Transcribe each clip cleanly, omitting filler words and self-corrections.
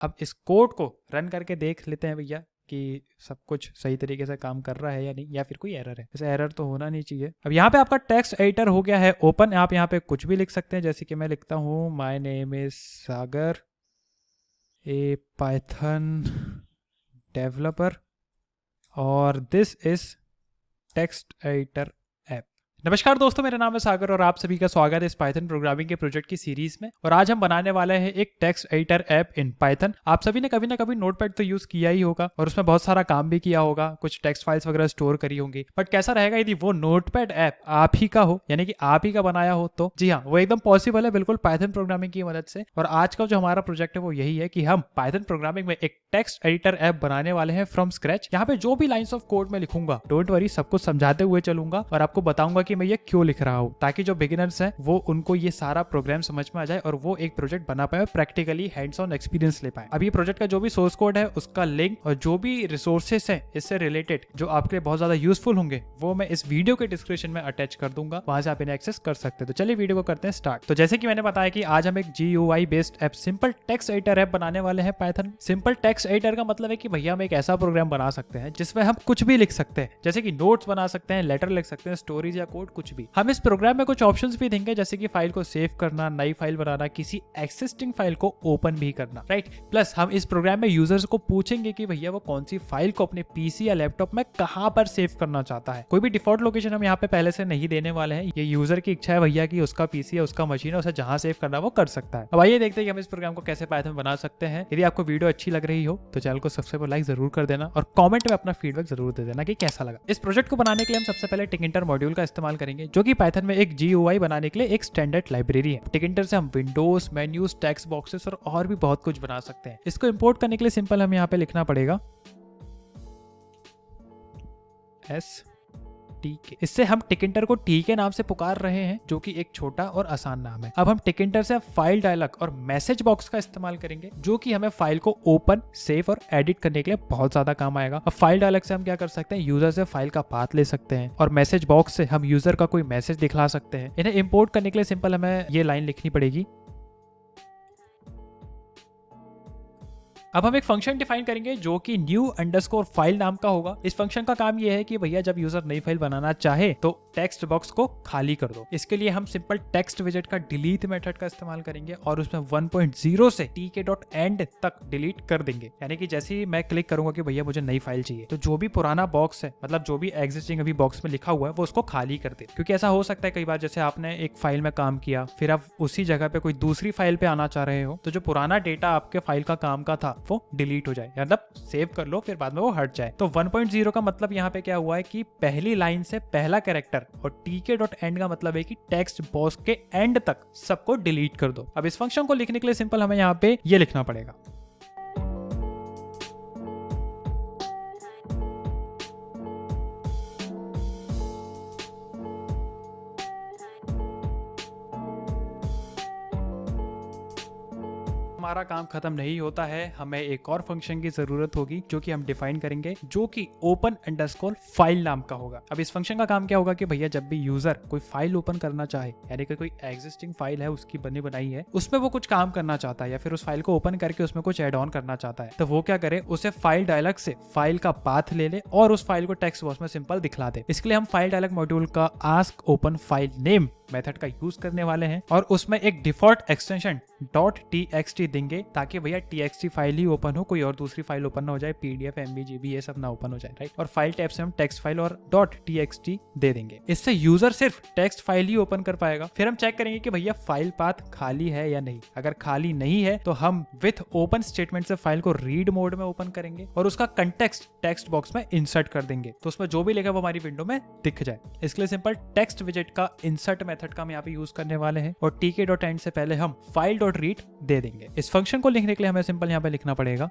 अब इस कोड को रन करके देख लेते हैं भैया कि सब कुछ सही तरीके से काम कर रहा है या नहीं, या फिर कोई एरर है। ऐसे एरर तो होना नहीं चाहिए। अब यहाँ पे आपका टेक्स्ट एडिटर हो गया है ओपन। आप यहाँ पे कुछ भी लिख सकते हैं, जैसे कि मैं लिखता हूँ my name is Sagar, a Python developer, और this is text editor app. नमस्कार दोस्तों, मेरा नाम है सागर और आप सभी का स्वागत है इस पाइथन प्रोग्रामिंग के प्रोजेक्ट की सीरीज में। और आज हम बनाने वाले हैं एक text editor app in Python. आप सभी ने कभी ना कभी नोटपैड तो यूज किया ही होगा और उसमें बहुत सारा काम भी किया होगा, कुछ टेक्स्ट फाइल्स वगैरह स्टोर करी होंगी। बट कैसा रहेगा यदि वो नोटपैड ऐप आप ही का हो, यानी कि आप ही का बनाया हो? तो जी हाँ, वो एकदम पॉसिबल है, बिल्कुल पाइथन प्रोग्रामिंग की मदद से। और आज का जो हमारा प्रोजेक्ट है वो यही है कि हम पाइथन प्रोग्रामिंग में एक टेक्स्ट एडिटर ऐप बनाने वाले हैं फ्रॉम स्क्रैच। यहाँ पे जो भी लाइंस ऑफ कोड में लिखूंगा, डोंट वरी, सब कुछ समझाते हुए चलूंगा और आपको बताऊंगा कि मैं ये क्यों लिख रहा हूँ, ताकि जो बिगिनर्स हैं वो उनको ये सारा प्रोग्राम समझ में आ जाए और वो एक प्रोजेक्ट बना पाए, प्रैक्टिकली हैंड्स ऑन एक्सपीरियंस ले पाए। अब ये प्रोजेक्ट का जो भी सोर्स कोड है उसका लिंक और जो भी रिसोर्सेस हैं इससे रिलेटेड जो आपके लिए बहुत ज्यादा यूजफुल होंगे वो मैं इस वीडियो के डिस्क्रिप्शन में अटैच कर दूंगा, वहां से आप इन्हें एक्सेस कर सकते हैं। तो चलिए वीडियो को करते हैं स्टार्ट। तो जैसे कि मैंने बताया कि आज हम एक GUI based app, simple text editor app बनाने वाले हैं पाइथन। सिंपल टेक्स्ट एडिटर का मतलब है कि भैया हम एक ऐसा प्रोग्राम बना सकते हैं जिसमें हम कुछ भी लिख सकते हैं, जैसे कि नोट्स बना सकते हैं, लेटर लिख सकते हैं, स्टोरीज या कोड, कुछ भी। हम इस प्रोग्राम में कुछ ऑप्शंस भी देंगे, जैसे कि फाइल को सेव करना, नई फाइल बनाना, किसी एक्सिस्टिंग फाइल को ओपन भी करना, राइट। प्लस हम इस प्रोग्राम में यूजर्स को पूछेंगे कि भैया वो कौन सी फाइल को अपने पीसी या लैपटॉप में कहां पर सेव करना चाहता है। कोई भी डिफॉल्ट लोकेशन हम यहाँ पे पहले से नहीं देने वाले हैं, ये यूजर की इच्छा है भैया कि उसका पीसी या उसका मशीन है, उसे जहां सेव करना वो कर सकता है। अब आइए देखते हैं कि हम इस प्रोग्राम को कैसे पाइथन बना सकते हैं। यदि आपको वीडियो अच्छी लग रही हो तो चैनल को सब्सक्राइब और लाइक जरूर कर देना और कमेंट में अपना फीडबैक जरूर दे देना कि कैसा लगा। इस प्रोजेक्ट को बनाने के लिए हम सबसे पहले टिकिंटर मॉड्यूल का इस्तेमाल करेंगे, जो कि पाइथन में एक GUI बनाने के लिए एक स्टैंडर्ड लाइब्रेरी है। टिकिंटर से हम विंडोज, मेन्यूज, टेक्स्ट बॉक्सेस और भी बहुत कुछ बना सकते हैं। इसको इंपोर्ट करने के लिए सिंपल हम यहाँ पे लिखना पड़ेगा STK। इससे हम टिकिंटर को T के नाम से पुकार रहे हैं, जो कि एक छोटा और आसान नाम है। अब हम टिकिंटर से फाइल डायलॉग और मैसेज बॉक्स का इस्तेमाल करेंगे, जो कि हमें फाइल को ओपन, सेव और एडिट करने के लिए बहुत ज्यादा काम आएगा। अब फाइल डायलॉग से हम क्या कर सकते हैं, यूजर से फाइल का पाथ ले सकते हैं, और मैसेज बॉक्स से हम यूजर का कोई मैसेज दिखला सकते हैं। इन्हें इंपोर्ट करने के लिए सिंपल हमें ये लाइन लिखनी पड़ेगी। अब हम एक फंक्शन डिफाइन करेंगे जो कि न्यू अंडरस्कोर फाइल नाम का होगा। इस फंक्शन का काम यह है कि भैया जब यूजर नई फाइल बनाना चाहे तो टेक्स्ट बॉक्स को खाली कर दो। इसके लिए हम सिंपल टेक्स्ट विजेट का डिलीट मेथड का इस्तेमाल करेंगे और उसमें 1.0 से tk.end तक डिलीट कर देंगे। यानी कि जैसे ही मैं क्लिक करूंगा कि भैया मुझे नई फाइल चाहिए, तो जो भी पुराना बॉक्स है, मतलब जो भी एग्जिस्टिंग अभी बॉक्स में लिखा हुआ है, वो उसको खाली कर दे। क्योंकि ऐसा हो सकता है कई बार, जैसे आपने एक फाइल में काम किया, फिर आप उसी जगह पे कोई दूसरी फाइल पे आना चाह रहे हो, तो जो पुराना डेटा आपके फाइल का काम का था वो डिलीट हो जाए, मतलब सेव कर लो फिर बाद में वो हट जाए। तो 1.0 का मतलब यहाँ पे क्या हुआ है कि पहली लाइन से पहला कैरेक्टर, और tk.end का मतलब है कि टेक्स्ट बॉक्स के एंड तक सबको डिलीट कर दो। अब इस फंक्शन को लिखने के लिए सिंपल हमें यहाँ पे ये लिखना पड़ेगा। हमारा काम खत्म नहीं होता है, हमें एक और फंक्शन की जरूरत होगी जो कि हम डिफाइन करेंगे, जो कि ओपन अंडरस्कोर फाइल नाम का होगा। अब इस फंक्शन का काम क्या होगा कि भैया जब भी यूजर कोई फाइल ओपन करना चाहे, यानी कि कोई एग्जिस्टिंग फाइल है उसकी बनी बनाई है, उसमें वो कुछ काम करना चाहता है या फिर उस फाइल को ओपन करके उसमें कुछ एड ऑन करना चाहता है, तो वो क्या करे, उसे फाइल डायलॉग से फाइल का पाथ ले ले और उस फाइल को टेक्स्ट बॉक्स में सिंपल दिखला दे। इसके लिए हम फाइल डायलॉग मॉड्यूल का ask open file name method का यूज करने वाले हैं और उसमें एक डिफॉल्ट एक्सटेंशन .txt देंगे, ताकि भैया txt फाइल ही ओपन हो, कोई और दूसरी फाइल ओपन ना हो जाए, PDF, MB, GB ये सब ना ओपन हो जाए, राइट। और फाइल टैब से हम टेक्स्ट फाइल और .txt दे देंगे। इससे यूजर सिर्फ टेक्स्ट फाइल ही ओपन कर पाएगा। फिर हम चेक करेंगे कि भैया फाइल पाथ खाली है या नहीं। अगर खाली नहीं है तो हम विथ ओपन स्टेटमेंट से फाइल को रीड मोड में ओपन करेंगे और उसका कंटेक्स्ट टेक्स्ट बॉक्स में इंसर्ट कर देंगे, तो उसमें जो भी लिखा वो हमारी विंडो में दिख जाए। इसके लिए सिंपल टेक्स्ट विजेट का इंसर्ट मेथड का हम यहाँ पे यूज करने वाले हैं और tk.end से पहले हम file.read दे देंगे। इस फंक्शन को लिखने के लिए हमें सिंपल यहाँ पे लिखना पड़ेगा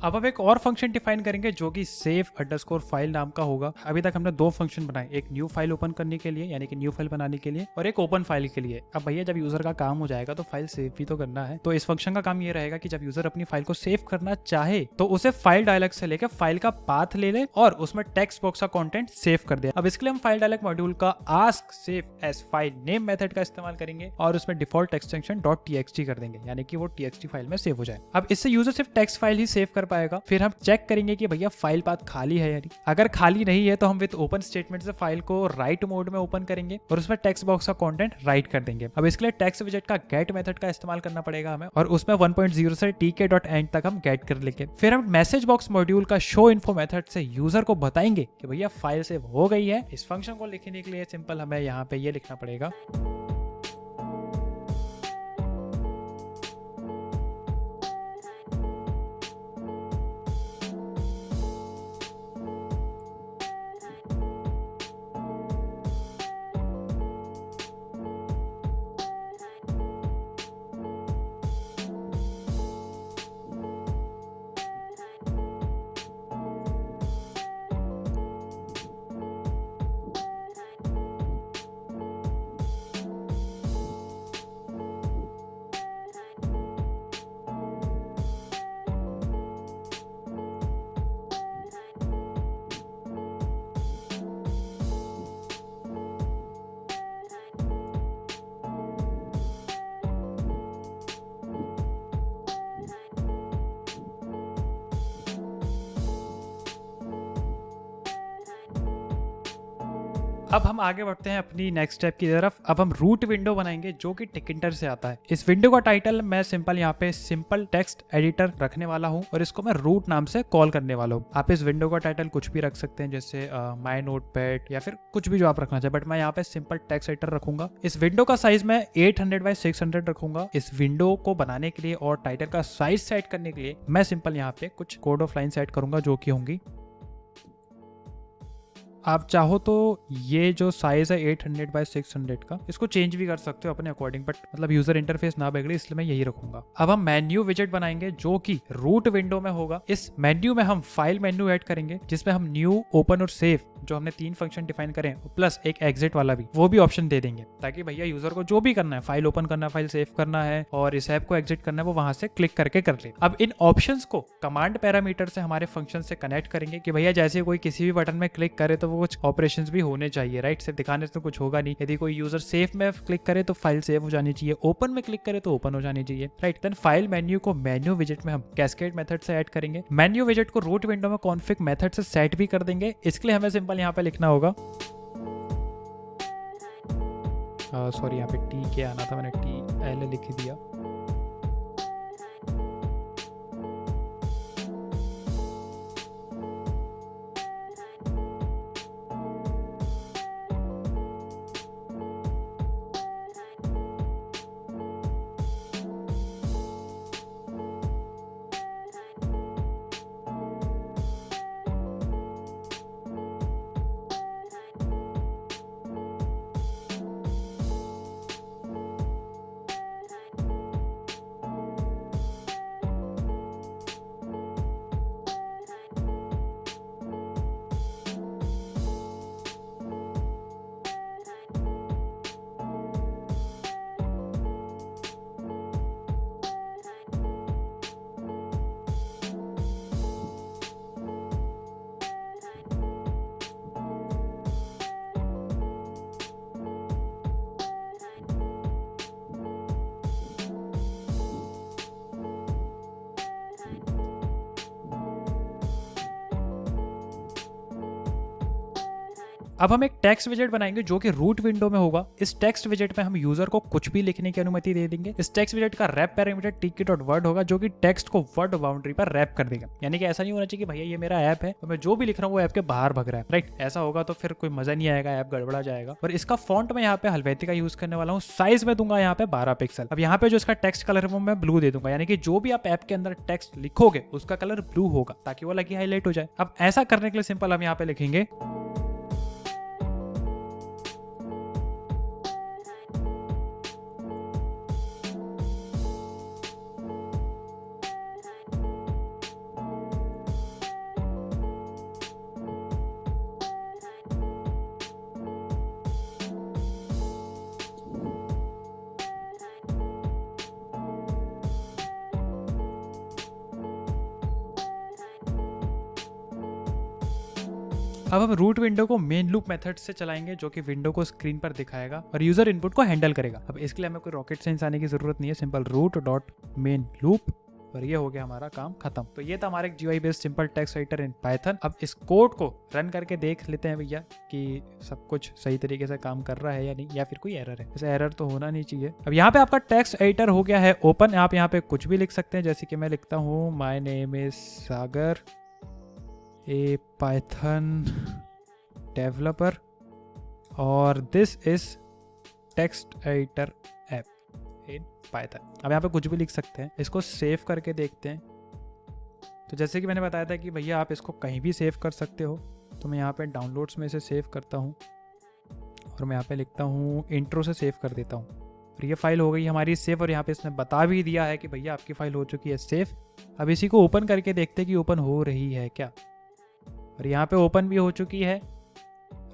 अब हम एक और फंक्शन डिफाइन करेंगे जो कि सेव अंडरस्कोर फाइल नाम का होगा। अभी तक हमने दो फंक्शन बनाए, एक न्यू फाइल ओपन करने के लिए यानी कि न्यू फाइल बनाने के लिए, और एक ओपन फाइल के लिए। अब भैया जब यूजर का काम हो जाएगा तो फाइल सेव भी तो करना है। तो इस फंक्शन का काम ये रहेगा कि जब यूजर अपनी फाइल को सेव करना चाहे तो उसे फाइल डायलॉग से लेकर फाइल का पाथ ले ले और उसमें टेक्स्ट बॉक्स का कंटेंट सेव कर दे। अब इसके लिए हम फाइल डायलॉग मॉड्यूल का ask save as file name method का इस्तेमाल करेंगे और उसमें डिफॉल्ट एक्सटेंशन .txt कर देंगे यानी कि वो txt फाइल में सेव हो जाए। अब इससे यूजर सिर्फ टेक्स्ट फाइल ही सेव कर पाएगा। फिर हम चेक करेंगे कि भैया फाइल पाथ खाली है या नहीं। अगर खाली नहीं है तो हम विद ओपन स्टेटमेंट से फाइल को राइट मोड में ओपन करेंगे और उसमें टेक्स्ट बॉक्स का कंटेंट राइट कर देंगे। अब इसके लिए टेक्स्ट विजेट का गेट मेथड का इस्तेमाल करना पड़ेगा हमें और उसमें 1.0 से tk.end तक हम गेट कर लेंगे। फिर हम मैसेज बॉक्स मॉड्यूल का शो इन्फो मेथड से यूजर को बताएंगे कि भैया फाइल सेव हो गई है। इस फंक्शन को लिखने के लिए सिंपल हमें यहाँ पे ये लिखना पड़ेगा, अब हम आगे बढ़ते हैं अपनी नेक्स्ट स्टेप की तरफ। अब हम रूट विंडो बनाएंगे जो कि टिकिटर से आता है। इस विंडो का टाइटल मैं सिंपल यहाँ पे सिंपल टेक्स्ट एडिटर रखने वाला हूँ और इसको मैं रूट नाम से कॉल करने वाला हूँ। आप इस विंडो का टाइटल कुछ भी रख सकते हैं जैसे माय नोटपैड या फिर कुछ भी जो आप रखना चाहे, बट मैं यहाँ पे सिंपल टेक्स्ट एडिटर रखूंगा। इस विंडो का साइज मैं 800 बाय 600 रखूंगा। इस विंडो को बनाने के लिए और टाइटल का साइज सेट करने के लिए मैं सिंपल यहाँ पे कुछ कोड ऑफ लाइन सेट करूंगा जो कि होंगी, आप चाहो तो ये जो साइज है 800 बाय 600 का, इसको चेंज भी कर सकते हो अपने अकॉर्डिंग, बट मतलब यूजर इंटरफेस ना बिगड़े इसलिए मैं यही रखूंगा। अब हम मेन्यू विजेट बनाएंगे जो कि रूट विंडो में होगा। इस मेन्यू में हम फाइल मेन्यू ऐड करेंगे जिसमें हम न्यू, ओपन और सेव जो हमने 3 फंक्शन डिफाइन करें प्लस एक एग्जिट वाला भी, वो भी ऑप्शन दे देंगे ताकि भैया यूजर को जो भी करना है, फाइल ओपन करना है, फाइल सेव करना है और इस ऐप को एग्जिट करना है, वो वहां से क्लिक करके कर ले। अब इन ऑप्शंस को कमांड पैरामीटर से हमारे फंक्शन से कनेक्ट करेंगे कि भैया जैसे कोई किसी भी बटन में क्लिक करे तो वो कुछ ऑपरेशंस भी होने चाहिए, राइट। सिर्फ दिखाने से तो कुछ होगा नहीं। यदि कोई यूजर सेव में क्लिक करे तो फाइल सेव हो जानी चाहिए, ओपन में क्लिक करे तो ओपन हो जानी चाहिए, राइट। देन फाइल मेन्यू को मेन्यू विजेट में हम कैस्केड मेथड से ऐड करेंगे। मेन्यू विजेट को रूट विंडो में कॉन्फिग मेथड से सेट भी कर देंगे। इसके लिए हमें सिंपल यहाँ पे लिखना होगा, सॉरी यहाँ पे टी के आना था, मैंने टी एल लिख दिया। अब हम एक टेक्स्ट विजेट बनाएंगे जो कि रूट विंडो में होगा। इस टेक्स्ट विजेट में हम यूजर को कुछ भी लिखने की अनुमति दे देंगे। इस टेक्स्ट विजेट का रैप पैरामीटर tk.word होगा जो कि टेक्स्ट को वर्ड बाउंड्री पर रैप कर देगा। यानी कि ऐसा नहीं होना चाहिए कि भैया ये मेरा ऐप है तो मैं जो भी लिख रहा हूँ वो ऐप के बाहर भग रहा है, राइट। ऐसा होगा तो फिर कोई मजा नहीं आएगा, ऐप गड़बड़ा जाएगा। और इसका फॉन्ट मैं यहाँ पे हेल्वेटिका यूज करने वाला हूँ। साइज में दूंगा यहाँ पे 12 पिक्सल। अब यहाँ पे जो इसका टेक्स्ट कलर है वो मैं ब्लू दे दूंगा, यानी कि जो भी आप ऐप के अंदर टेक्स्ट लिखोगे उसका कलर ब्लू होगा ताकि वो लगी हाईलाइट हो जाए। अब ऐसा करने के लिए सिंपल हम यहाँ पे लिखेंगे अब हम रूट विंडो को मेन लूप मेथड से चलाएंगे जो कि विंडो को स्क्रीन पर दिखाएगा और यूजर इनपुट को हैंडल करेगा। अब इसके लिए हमें कोई रॉकेट साइंस आने की जरूरत नहीं है, simple root dot main loop और ये हो गया हमारा काम खत्म। तो ये था हमारा एक GUI based simple text editor in Python. अब इस कोड को रन करके देख लेते हैं भैया कि सब कुछ सही तरीके से काम कर रहा है या नहीं, या फिर कोई एरर है। जैसे एरर तो होना नहीं चाहिए। अब यहाँ पे आपका टेक्स्ट एडिटर हो गया है ओपन। आप यहाँ पे कुछ भी लिख सकते हैं, जैसे कि मैं लिखता हूँ my name is Sagar, a Python developer और this is text editor app in Python. अब यहाँ पे कुछ भी लिख सकते हैं। इसको सेव करके देखते हैं। तो जैसे कि मैंने बताया था कि भैया आप इसको कहीं भी सेव कर सकते हो, तो मैं यहाँ पे डाउनलोड्स में से सेव करता हूँ और मैं यहाँ पे लिखता हूँ इंट्रो से सेव कर देता हूँ और ये फाइल हो गई हमारी सेव। और यहाँ पे इसने बता भी दिया है कि भैया आपकी फाइल हो चुकी है सेव। अब इसी को ओपन करके देखते हैं कि ओपन हो रही है क्या, और यहाँ पे ओपन भी हो चुकी है।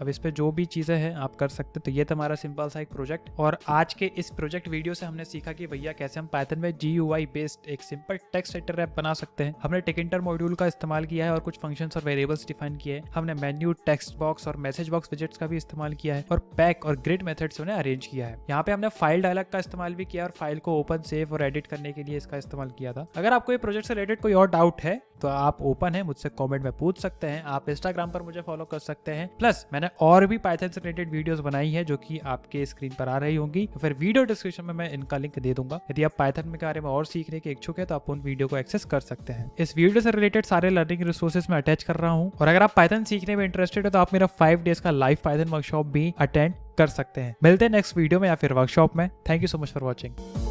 अब इस पे जो भी चीज़ें हैं आप कर सकते हैं। तो ये था हमारा सिंपल सा एक प्रोजेक्ट। और आज के इस प्रोजेक्ट वीडियो से हमने सीखा कि भैया कैसे हम पाइथन में GUI बेस्ड एक सिंपल टेक्स्ट एडिटर ऐप बना सकते हैं। हमने टिकिंटर मॉड्यूल का इस्तेमाल किया है और कुछ फंक्शंस और वेरिएबल्स डिफाइन किए हैं। हमने मेन्यू, टेक्स्ट बॉक्स और मैसेज बॉक्स विजेट्स का भी इस्तेमाल किया है और पैक और ग्रिड मेथड से उन्हें अरेंज किया है। यहाँ पे हमने फाइल डायलॉग का इस्तेमाल भी किया और फाइल को ओपन, सेव और एडिट करने के लिए इसका इस्तेमाल किया था। अगर आपको ये प्रोजेक्ट से रिलेटेड कोई और डाउट है तो आप ओपन है, मुझसे कमेंट में पूछ सकते हैं। आप इंस्टाग्राम पर मुझे फॉलो कर सकते हैं। प्लस मैंने और भी पाइथन से रिलेटेड वीडियोस बनाई है जो कि आपके स्क्रीन पर आ रही होंगी, तो फिर वीडियो डिस्क्रिप्शन में मैं इनका लिंक दे दूंगा। यदि आप पाइथन के बारे में और सीखने के इच्छुक है तो आप उन वीडियो को एक्सेस कर सकते हैं। इस वीडियो से रिलेटेड सारे लर्निंग रिसोर्सेज में अटैच कर रहा हूँ। और अगर आप पाइथन सीखने में इंटरेस्टेड है तो आप मेरा 5 डेज का लाइव पाइथन वर्कशॉप भी अटेंड कर सकते हैं। मिलते हैं नेक्स्ट वीडियो में या फिर वर्कशॉप में। Thank you so much for watching.